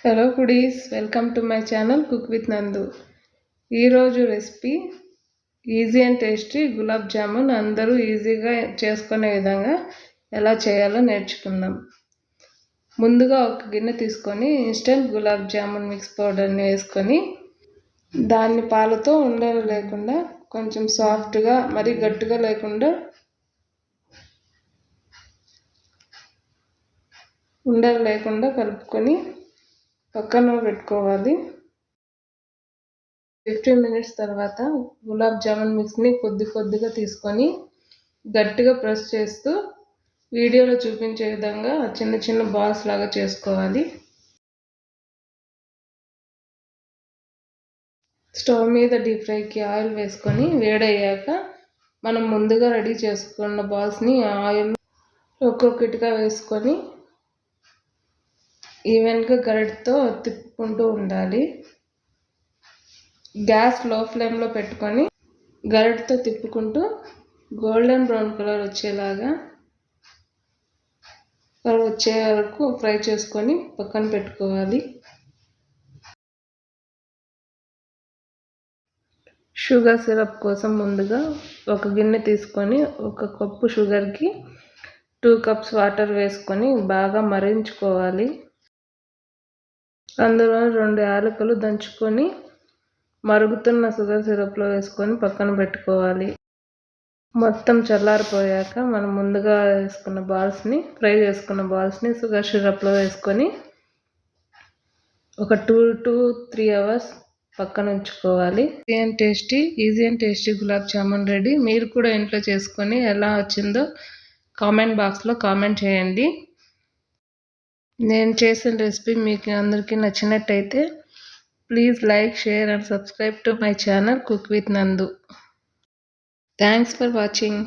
Hello foodies, welcome to my channel cook with నందు. ఈరోజు recipe easy and tasty gulab jamun. అందరూ ఈజీగా చేసుకునే విధంగా ఎలా చేయాలో నేర్చుకుందాం. ముందుగా ఒక గిన్నె తీసుకొని ఇన్స్టెంట్ గులాబ్ జామున్ మిక్స్ పౌడర్ని వేసుకొని దాన్ని పాలతో ఉండలు లేకుండా కొంచెం సాఫ్ట్గా, మరీ గట్టిగా లేకుండా ఉండలు లేకుండా కలుపుకొని పక్కన పెట్టుకోవాలి. 15 మినిట్స్ తర్వాత గులాబ్ జామున్ మిక్స్ని కొద్దిగా తీసుకొని గట్టిగా ప్రెస్ చేస్తూ వీడియోలో చూపించే విధంగా చిన్న చిన్న బాల్స్ లాగా చేసుకోవాలి. స్టవ్ మీద డీప్ ఫ్రైకి ఆయిల్ వేసుకొని వేడయ్యాక మనం ముందుగా రెడీ చేసుకున్న బాల్స్ని ఆయిల్ ఒక్కొక్కటిగా వేసుకొని ఈవెన్గా గరిటతో తిప్పుకుంటూ ఉండాలి. గ్యాస్ లో ఫ్లేమ్లో పెట్టుకొని గరిటతో తిప్పుకుంటూ గోల్డెన్ బ్రౌన్ కలర్ వచ్చే వరకు ఫ్రై చేసుకొని పక్కన పెట్టుకోవాలి. షుగర్ సిరప్ కోసం ముందుగా ఒక గిన్నె తీసుకొని 1 కప్పు షుగర్కి 2 కప్స్ వాటర్ వేసుకొని బాగా మరించుకోవాలి. అందులో 2 యాలకులు దంచుకొని మరుగుతున్న షుగర్ సిరప్లో వేసుకొని పక్కన పెట్టుకోవాలి. మొత్తం చల్లారిపోయాక మనం ముందుగా వేసుకున్న ఫ్రై చేసుకున్న బాల్స్ని షుగర్ సిరప్లో వేసుకొని ఒక 2 to 3 అవర్స్ పక్కన ఉంచుకోవాలి. Easy and tasty gulab jamun ready. మీరు కూడా ఇంట్లో చేసుకొని ఎలా వచ్చిందో కామెంట్ బాక్స్లో కామెంట్ చేయండి. నేను చేసిన రెసిపీ మీకు అందరికీ నచ్చినట్టయితే please like, share and subscribe to my channel Cook with Nandu. Thanks for watching.